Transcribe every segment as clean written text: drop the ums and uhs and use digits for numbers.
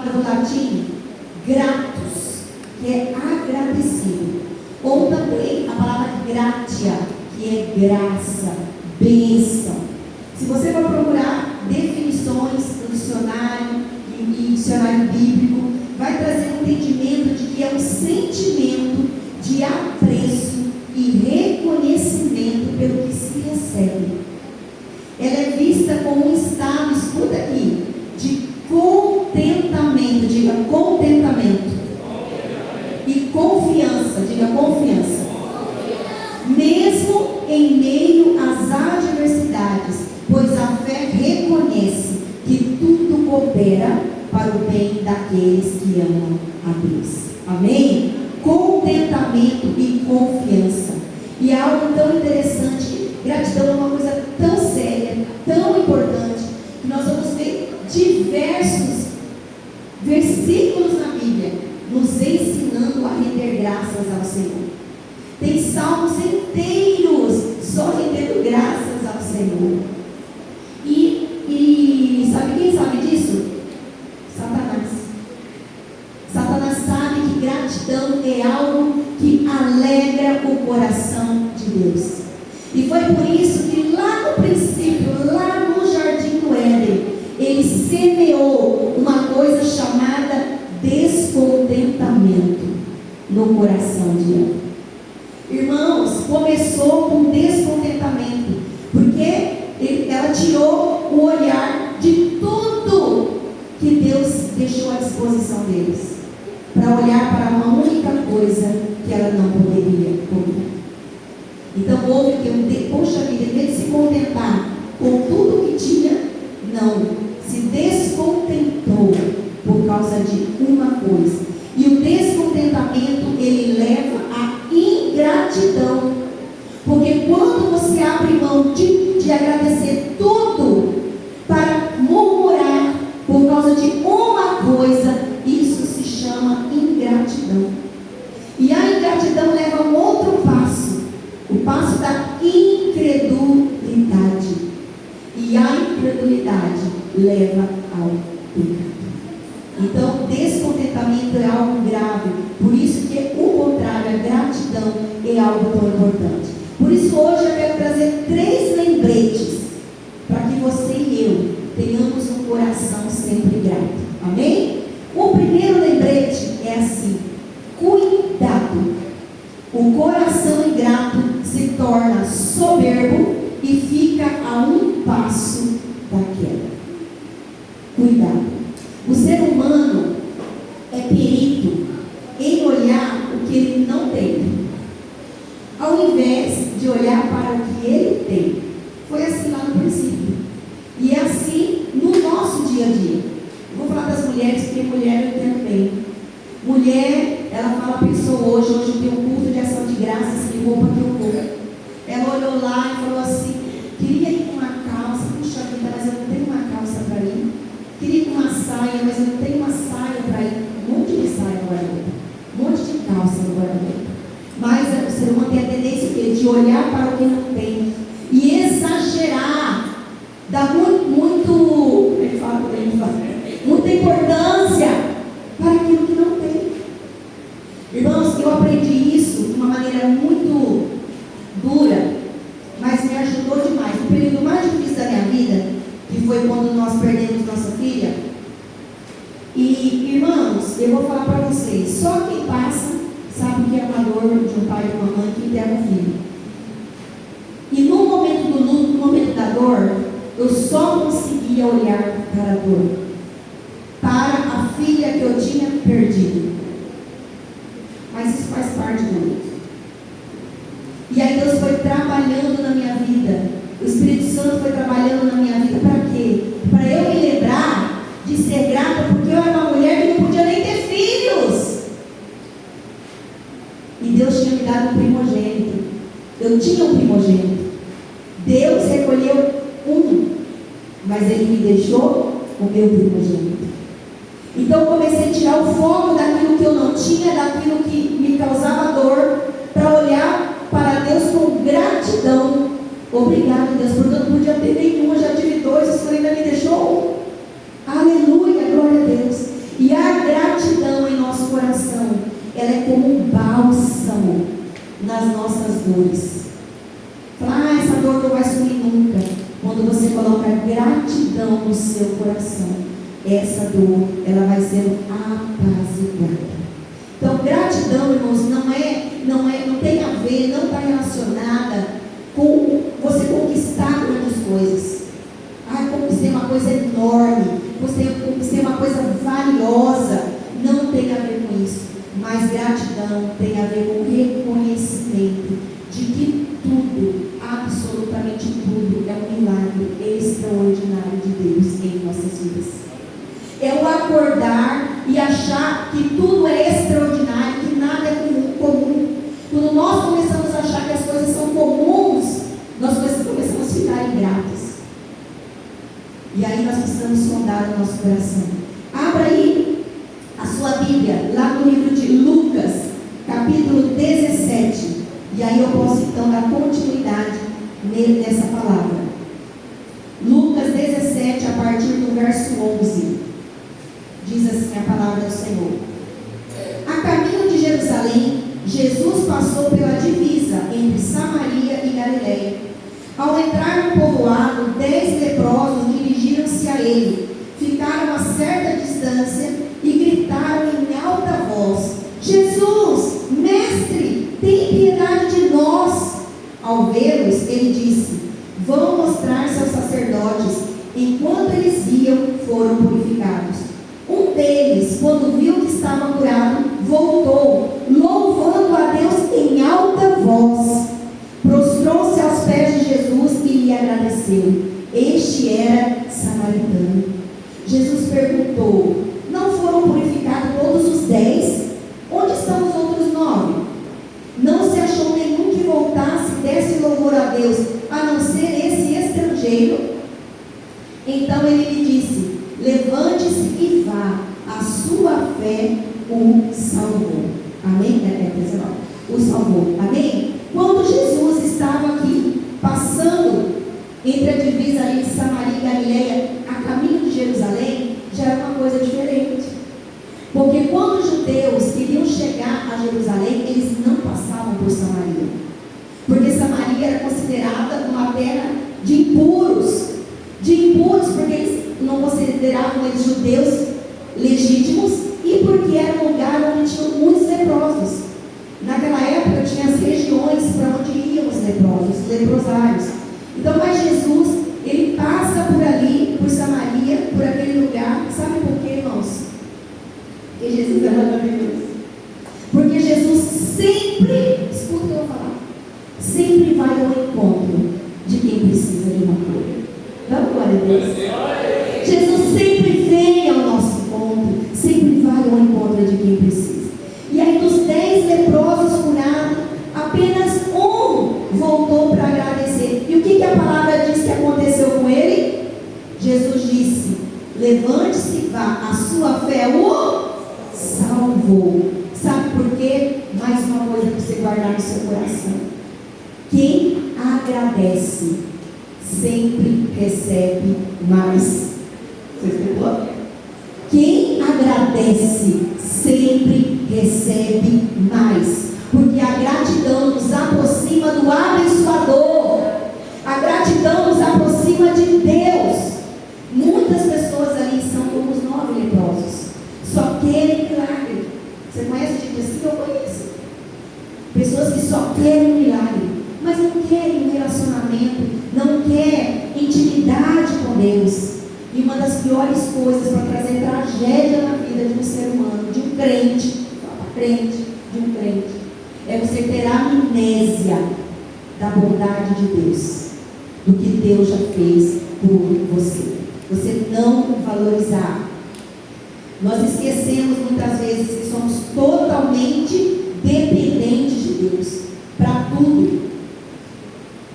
palavra do latim, gratus, que é agradecido. Ou também a palavra gratia, que é graça, bênção. Se você for procurar definições no dicionário e dicionário bíblico, vai trazer um entendimento de que é um sentimento de apreço e reconhecimento pelo que se recebe. Ela é vista como um estado, escuta aqui, de contentamento, diga contentamento, e confiança, diga confiança, mesmo em meio às adversidades, pois a fé reconhece que tudo coopera para o bem daqueles que amam a Deus. Amém? Contentamento e confiança. E é algo tão interessante. Gratidão é uma coisa tão séria, tão importante, que nós vamos ver diversos versículos na Bíblia nos ensinando a render graças ao Senhor. Tem salmos inteiros só rendendo graças ao Senhor. E sabe quem sabe disso? Satanás. Satanás sabe que gratidão é algo que alegra o coração de Deus. E foi por isso que lá no princípio, lá no jardim do Éden, ele semeou uma coisa chamada descontentamento no coração de Eva. Irmãos, começou com descontentamento, porque ela tirou o olhar de tudo que Deus deixou à disposição deles, para olhar para uma única coisa que ela não poderia comer. Então houve que, poxa vida, em vez de se contentar com tudo que tinha, não, se descontentou por causa de uma coisa. E o descontentamento, ele leva à ingratidão, porque quando você abre mão de agradecer tudo para murmurar por causa de uma coisa, isso se chama ingratidão. E a ingratidão leva a um outro passo, o passo da incredulidade. E a incredulidade leva ao pecado. Então, descontentamento é algo grave. Por isso que o contrário, a gratidão, é algo tão importante. Por isso hoje eu quero trazer 3 lembretes para que você e eu tenhamos um coração sempre grato. Amém? O primeiro lembrete é assim: cuidado. O coração ingrato se torna soberbo e fica a um passo da queda. Cuidado. O ser humano é perito em olhar o que ele não tem, ao invés de olhar para o que ele tem. Foi assim lá no princípio. E é assim no nosso dia a dia. Eu vou falar das mulheres, porque mulher eu entendo bem. Mulher, ela fala, pensou hoje tem um culto de ação de graças, que roupa que eu vou. Ela olhou lá e falou assim: queria ir com uma calça, puxa vida, mas eu não tenho uma calça para ir. Queria ir com uma saia, mas eu não tenho uma saia para ir. Um monte de saia no guarda-roupa, um monte de calça no guarda-roupa. Mas o ser humano tem a tendência de olhar para o que não tem e exagerar, dar muito, ele fala, muita importância para aquilo que não tem. Irmãos, eu aprendi isso de uma maneira muito dura, mas me ajudou demais. O período mais difícil da minha vida, que foi quando nós perdemos nossa filha. E, irmãos, eu vou falar para vocês, só quem passa sabe o que é uma dor de um pai e de uma mãe que pega um filho. E no momento do luto, no momento da dor, eu só conseguia olhar para a dor, para a filha que eu tinha perdido. Mas isso faz parte do luto. E aí Deus foi trabalhando na minha vida. O Espírito Santo foi trabalhando na minha vida. Para quê? Para eu me lembrar de ser grata, porque eu era uma mulher que não podia nem ter filhos. E Deus tinha me dado um primogênito. Eu tinha um primogênito. Deus recolheu um, mas Ele me deixou o meu primogênito. Então eu comecei a tirar o foco daquilo que eu não tinha, daquilo que me causava dor, para olhar para Deus com gratidão. Obrigado, Deus, porque eu não podia ter nenhuma, já tive 2, o Senhor ainda me deixou um. Aleluia, glória a Deus. E é como um bálsamo nas nossas dores. Fala, essa dor não vai sumir nunca. Quando você coloca gratidão no seu coração, essa dor, ela vai sendo apaziguada. Então, gratidão, irmãos, não tem a ver, não está relacionada com você conquistar grandes coisas. Conquistei uma coisa enorme, conquistei uma coisa valiosa. Não tem a ver com isso. Mas gratidão tem a ver com reconhecimento de que tudo, absolutamente tudo, é um milagre extraordinário de Deus em nossas vidas. É o acordar e achar que tudo é extraordinário, que nada é comum. Quando nós começamos a achar que as coisas são comuns, nós começamos a ficar ingratos. E aí nós precisamos sondar o nosso coração. Abra aí a sua Bíblia, lá no livro de Lucas, capítulo 17. E aí eu posso então dar continuidade nessa palavra. Lucas 17, a partir do verso 11. Diz assim a palavra do Senhor. A caminho de Jerusalém, Jesus passou pela divisa entre Samaria e Galiléia. Ao entrar no povoado, 10 leprosos dirigiram-se a ele. Ficaram a certa distância e gritaram em alta voz: Jesus, mestre, tem piedade de nós. Ao vê-los, ele disse: vão mostrar-se aos sacerdotes. Enquanto eles iam, foram purificados. Um deles, quando viu que estava curado, voltou, louvando a Deus em alta voz. Prostrou-se aos pés de Jesus e lhe agradeceu. Este era samaritano. Jesus perguntou: não foram purificados todos os 10? Onde estão os outros 9? Não se achou nenhum que voltasse e desse louvor a Deus, a não ser esse estrangeiro? Então ele lhe disse: levante-se e vá, a sua fé o salvou. Amém? O salvou. Amém? Quando Jesus estava aqui, passando entre a divisa ali de Samaria e Galiléia, a caminho de Jerusalém, já era uma coisa diferente. Porque quando os judeus queriam chegar a Jerusalém, eles não passavam por Samaria. Porque Samaria era considerada uma terra de impuros. De impuros, porque eles não consideravam eles judeus legítimos e porque era um lugar onde tinham muitos leprosos. Naquela época tinha as regiões para onde iam os leprosos, os leprosários. Então, mas Jesus, ele passa por ali, por Samaria, por aquele lugar. Sabe por quê, irmãos? Porque Jesus é maravilhoso. Porque Jesus sempre, escuta o que eu vou falar, sempre vai ao encontro de quem precisa de uma cura. Dá glória a Deus. Jesus sempre vem ao nosso encontro, sempre vai ao encontro de quem precisa. E aí dos 10 leprosos curados, apenas um voltou para agradecer. E o que a palavra diz que aconteceu com ele? Jesus disse: levante-se e vá, a sua fé o salvou. Sabe por quê? Mais uma coisa para você guardar no seu coração: quem agradece sempre recebe mais. Você entendeu? Quem agradece sempre recebe mais. Porque a gratidão nos aproxima do abençoador. A gratidão nos aproxima de Deus. Muitas pessoas ali são como os 9 leprosos. Só querem milagre. Você conhece gente assim? Eu conheço. Pessoas que só querem milagre, mas não querem um relacionamento, não querem intimidade com Deus. E uma das piores coisas para trazer tragédia na vida de um ser humano, de um crente, é você ter amnésia da bondade de Deus, do que Deus já fez por você. Você não valorizar. Nós esquecemos muitas vezes que somos totalmente dependentes de Deus para tudo.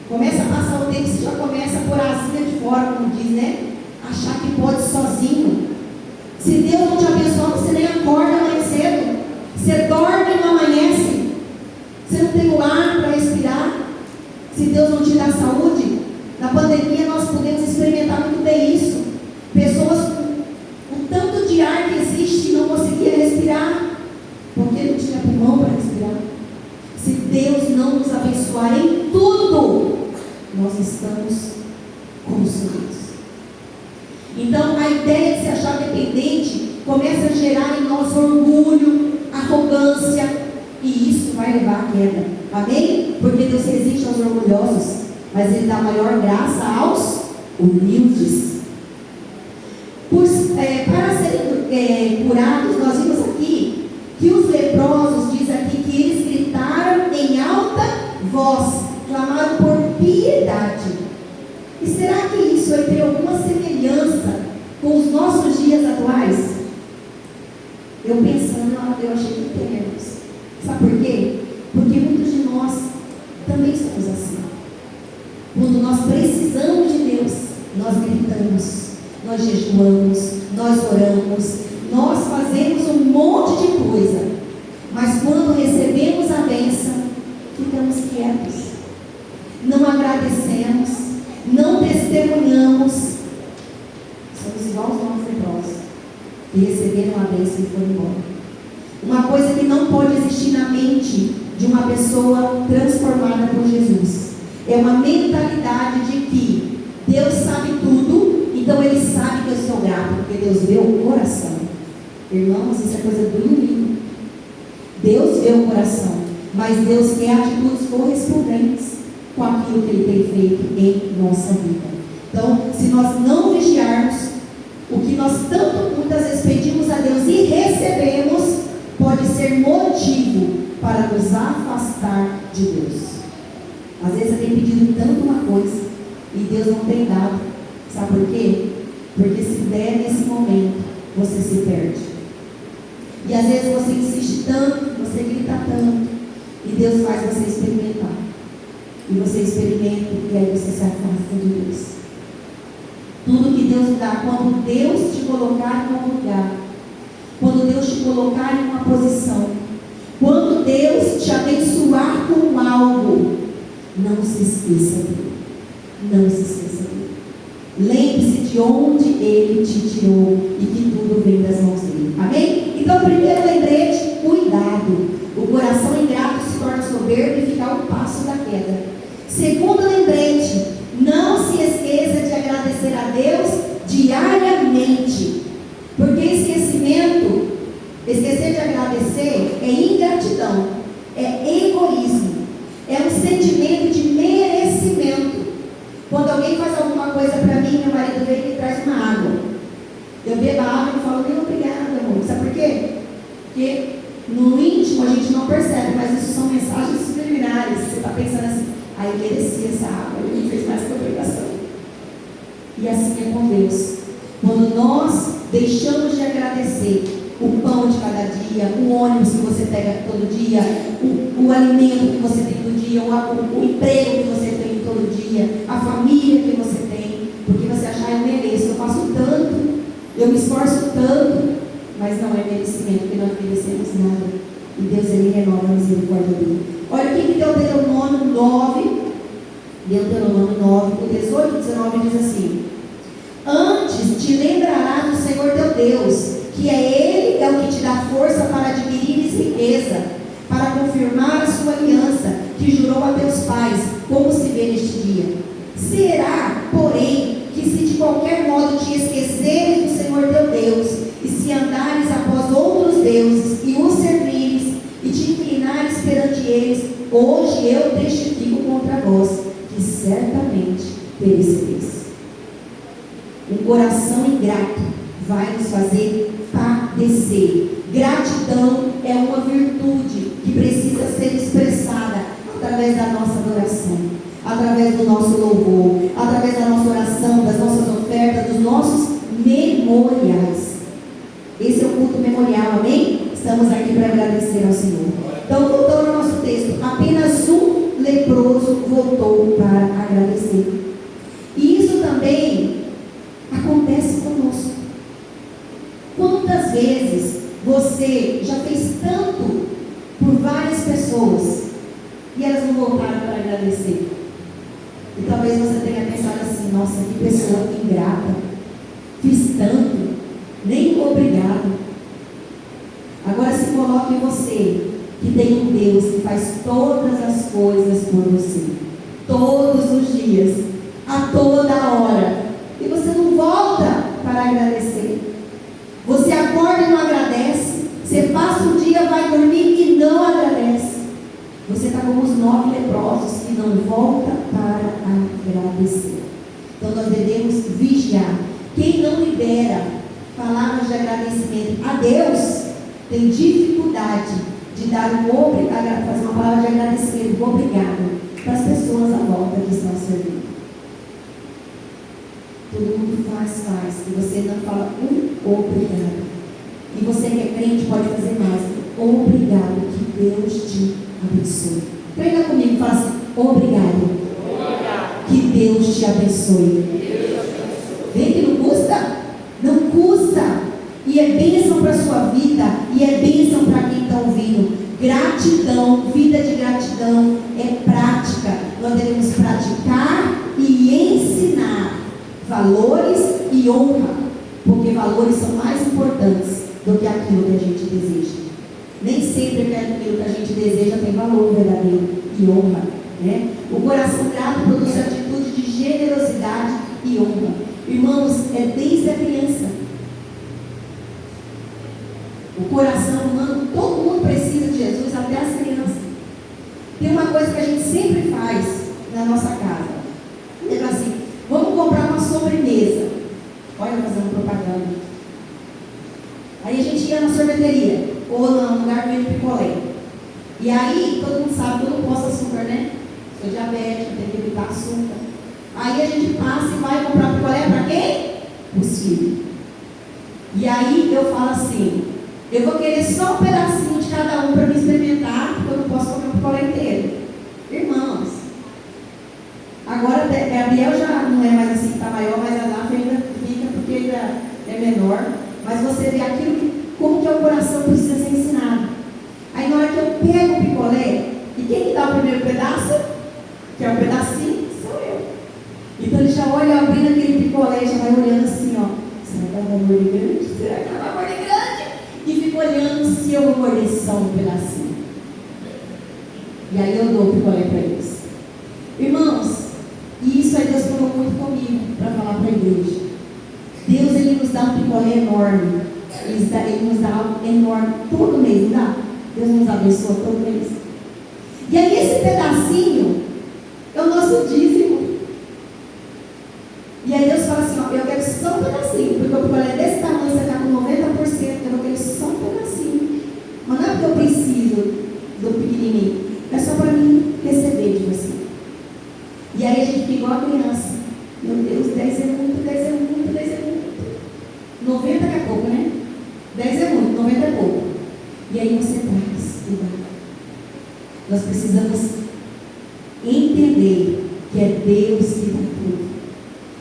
Começa a passar o tempo, você já começa a pôr a asinha de fora, como diz, né? Achar que pode sozinho. Se Deus não te abençoa, você nem acorda mais cedo. Você dorme e não amanhece. Você não tem o ar para respirar. Se Deus não te dá saúde, na pandemia nós podemos experimentar muito bem isso. Pessoas com tanto de ar que existe não conseguiam respirar, porque não tinha pulmão abençoar em tudo, nós estamos consumidos. Então, a ideia de se achar dependente começa a gerar em nós orgulho, arrogância, e isso vai levar à queda. Amém? Porque Deus resiste aos orgulhosos, mas Ele dá maior graça aos humildes. Para serem curados, nós vimos aqui que os leprosos, diz aqui que eles gritaram em alta voz, clamaram por piedade. E será que isso vai ter alguma semelhança com os nossos dias atuais? Eu pensando, eu achei que temos. Sabe por quê? Porque muitos de nós também somos assim. Quando nós precisamos de Deus, nós gritamos, nós jejuamos, nós oramos, nós fazemos um monte de coisa. Mas quando recebemos a bênção, ficamos quietos, não agradecemos, não testemunhamos. Somos igual aos nossos leprosos, que receberam a bênção e foram embora. Uma coisa que não pode existir na mente de uma pessoa transformada por Jesus é uma mentalidade de que Deus sabe tudo, então Ele sabe que eu sou grato, porque Deus vê o coração. Irmãos, isso é coisa do inimigo. Deus vê o coração, mas Deus quer atitudes correspondentes com aquilo que Ele tem feito em nossa vida. Então, se nós não vigiarmos, o que nós tanto muitas vezes pedimos a Deus e recebemos, pode ser motivo para nos afastar de Deus. Às vezes você tem pedido tanto uma coisa e Deus não tem dado. Sabe por quê? Porque se der nesse momento, você se perde. E às vezes você insiste tanto, você grita tanto, e Deus faz você experimentar. E você experimenta, e aí você se afasta de Deus. Tudo que Deus dá, quando Deus te colocar em um lugar, quando Deus te colocar em uma posição, quando Deus te abençoar com algo, não se esqueça dele. Não se esqueça dele. Lembre-se de onde Ele te tirou e que tudo vem das mãos dele. Amém? Então, primeiro lembrete, cuidado. O coração ingrato se torna soberbo e fica a um passo da queda. Segundo lembrete, não se esqueça de agradecer a Deus diariamente. Porque esquecer de agradecer é ingratidão, é egoísmo, é um sentimento de merecimento. Quando alguém faz alguma coisa para mim, meu marido vem e me traz uma água. Eu bebo a água e falo, nem obrigada, amor. Sabe por quê? Porque no íntimo a gente não percebe, mas isso são mensagens subliminares. Você está pensando assim, eu mereci essa água, ele me fez mais que obrigação. E assim é com Deus. Quando nós deixamos de agradecer o pão de cada dia, o ônibus que você pega todo dia, o alimento que você tem todo dia, o emprego que você tem todo dia, a família que você tem, porque você achar, eu mereço, eu faço tanto, eu me esforço tanto, mas não é merecimento, porque nós não merecemos nada. E Deus, Ele renova a misericórdia dele. Olha o que Deuteronômio 9, o 18 e 19 diz assim: antes te lembrarás do Senhor teu Deus, que Ele é o que te dá força para adquirir riqueza, para confirmar a sua aliança, que jurou a teus pais, como se vê neste dia. Será, porém, que se de qualquer modo te esqueceres do Senhor teu Deus, e se andares após outros deuses, e os servires, e te inclinares perante eles, hoje eu testifico contra vós, que certamente perecereis. Um coração ingrato vai nos fazer padecer. Gratidão é uma virtude que precisa ser expressada através da nossa adoração, através do nosso louvor, através da nossa oração, das nossas ofertas, dos nossos memoriais. Esse é o culto memorial, amém? Estamos aqui para agradecer ao Senhor. Então, voltando ao nosso texto, apenas um leproso voltou para agradecer. E isso também acontece conosco. Quantas vezes você já fez tanto por várias pessoas e elas não voltaram para agradecer? E talvez você tenha pensado assim, nossa, que pessoa ingrata, fiz tanto, nem obrigado. Agora se coloque você que tem um Deus que faz todas as coisas por você, todos os dias, a toda hora, e você não volta para agradecer. Você acorda e não agradece. Você passa o dia, vai dormir e não agradece. Você está como os 9 leprosos que não volta para agradecer. Então nós devemos vigiar. Quem não libera palavras de agradecimento a Deus tem dificuldade de dar fazer uma palavra de agradecimento, obrigado, para as pessoas à volta que estão servindo. Todo mundo faz, e você não fala obrigado. E você que é crente pode fazer mais. Obrigado, que Deus te abençoe. Treina comigo, fala assim, obrigado. Que Deus te abençoe. Vem que não custa? Não custa. E é bênção para a sua vida, e é bênção para quem está ouvindo. Gratidão, vida de gratidão é prática. Nós devemos praticar e ensinar valores e honra, porque valores são mais importantes do que aquilo que a gente deseja. Nem sempre aquilo que a gente deseja tem valor verdadeiro e honra, né? O coração grato produz atitude de generosidade e honra. Irmãos, é desde a criança. O coração humano, todo mundo precisa de Jesus, até as crianças. Tem uma coisa que a gente sempre faz na nossa casa. É assim, vamos comprar uma sobremesa. Olha, fazendo propaganda. Aí a gente ia na sorveteria, ou no lugar de picolé. E aí, todo mundo sabe que eu não posso açúcar, né? Sou diabética, tenho que evitar açúcar. Aí a gente passa e vai comprar picolé para quem? Os filhos. E aí eu falo assim, eu vou querer só um pedacinho de cada um para me experimentar, porque eu não posso comer o picolé inteiro. Irmãos, agora Gabriel já não é mais assim, está maior, mas a Nath ainda fica porque ainda é menor. Mas você vê como que o coração precisa ser ensinado. Aí na hora que eu pego o picolé, e quem que dá o primeiro pedaço? Que é um pedacinho, sou eu. Então ele já olha abrindo aquele picolé, já vai olhando assim, ó. Será que ela vai morder grande? Será que ela vai morder grande? E fica olhando se eu vou morder só um pedacinho. E aí eu dou o picolé para eles. Irmãos, e isso aí Deus falou muito comigo para falar para a igreja. Deus, Ele nos dá um picolé enorme. Ele nos dá algo enorme todo mês, não dá? Deus nos abençoa todo mês. E aí esse pedacinho é o nosso dízimo. E aí Deus fala assim, ó, eu quero só um pedacinho, porque o picolé é desse tamanho, você está com 90%, eu vou querer só um pedacinho. Mas não é porque eu preciso do pequenininho, é só para mim receber de você. E aí a gente fica igual a criança. Meu Deus, 10 é muito, 10 é muito, 10 é muito. 90 é pouco, né? 10 é muito, 90 é pouco. E aí você traz. Nós precisamos entender que é Deus que dá tudo.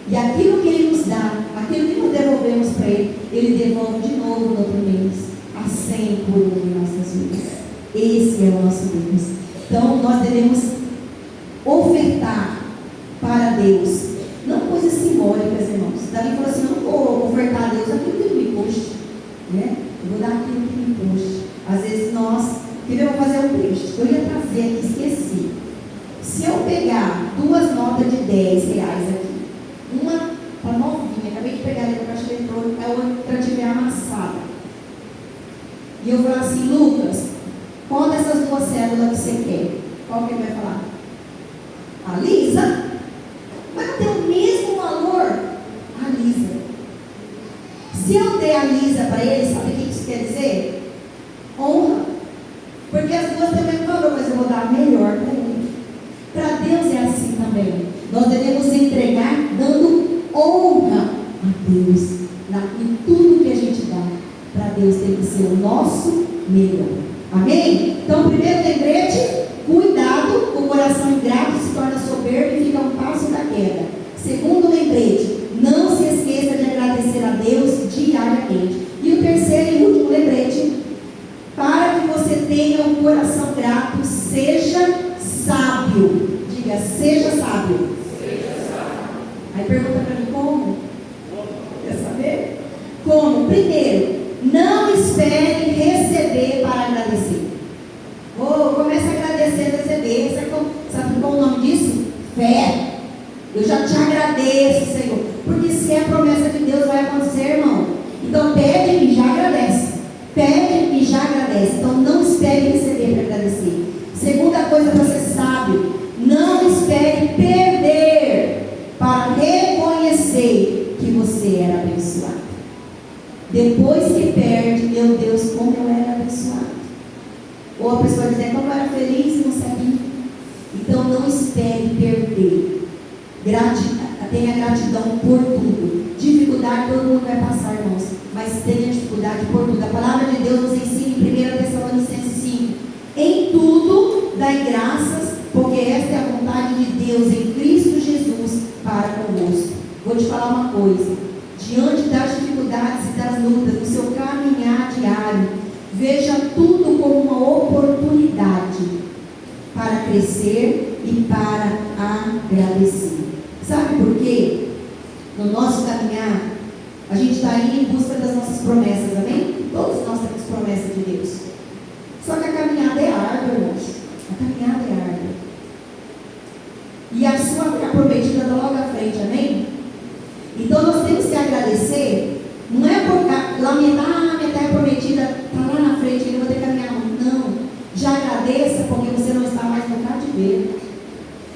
E aquilo que Ele nos dá, aquilo que nós devolvemos para Ele devolve de novo no outro mês, a 100 por um em nossas vidas. Esse é o nosso Deus. Então nós devemos ofertar para Deus, não coisas simbólicas, irmãos. Davi falou assim, eu não vou ofertar a Deus aquilo que Ele me puxa, né? Eu vou dar aquilo que me puxa. Às vezes eu vou fazer um texto, eu ia trazer aqui, esqueci. Se eu pegar 2 notas de 10 reais aqui, uma para novinha, acabei de pegar ali no caixa eletrônico, a outra tiver amassada, e eu falar assim, Lucas, qual dessas 2 cédulas que você quer? Qual que ele vai falar? A Lisa? Mas não tem o mesmo valor? A Lisa. Se eu der a Lisa para ele, sabe o que isso quer dizer? Honra. Porque as 2 têm o mesmo valor, mas eu vou dar a melhor para ele. Para Deus é assim também. Nós devemos entregar dando honra a Deus. Em tudo que a gente dá, para Deus tem que ser o nosso melhor. Amém? Então, primeiro lembrete, cuidado, o coração ingrato se torna soberbo e fica um passo da queda. Segundo lembrete, não se esqueça de agradecer a Deus diariamente. E o terceiro e último lembrete, para que você tenha um coração grato, seja sábio. Diga, seja sábio. Seja sábio. Aí pergunta para mim, como? Quer saber? Como? Primeiro, não espere receber para agradecer. agradece. Então não espere receber para agradecer. Segunda coisa para ser sábio: não espere perder para reconhecer que você era abençoado. Depois que perde, meu Deus, como eu era abençoado. Ou a pessoa dizer, como eu era feliz e não sabia. Então não espere perder. Tenha gratidão por tudo. Dificuldade todo mundo vai passar, irmãos, mas tenha dificuldade por tudo. A palavra de Deus nos ensina em 1 Tessalonicenses 5: em tudo dai graças, porque esta é a vontade de Deus em Cristo Jesus para convosco. Vou te falar uma coisa: diante das dificuldades e das lutas, no seu caminhar diário, veja tudo como uma oportunidade para crescer e para agradecer. Sabe por quê? No nosso caminhar, a gente está aí em busca das nossas promessas, amém? Todos nós temos promessas de Deus. Só que a caminhada é árdua, irmãos. A caminhada é árdua. E a sua prometida está logo à frente, amém? Então nós temos que agradecer. Não é por lamentar, minha terra prometida está lá na frente, eu vou ter que caminhar. Não. Já agradeça, porque você não está mais no cativeiro.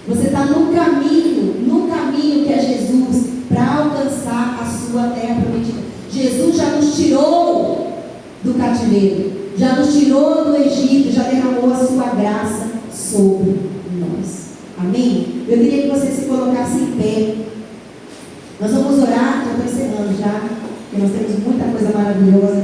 Você está no caminho que é Jesus, para alcançar a sua terra prometida. Jesus já nos tirou do cativeiro, já nos tirou do Egito, já derramou a sua graça sobre nós. Amém? Eu queria que você se colocasse em pé. Nós vamos orar, já estou encerrando já, porque nós temos muita coisa maravilhosa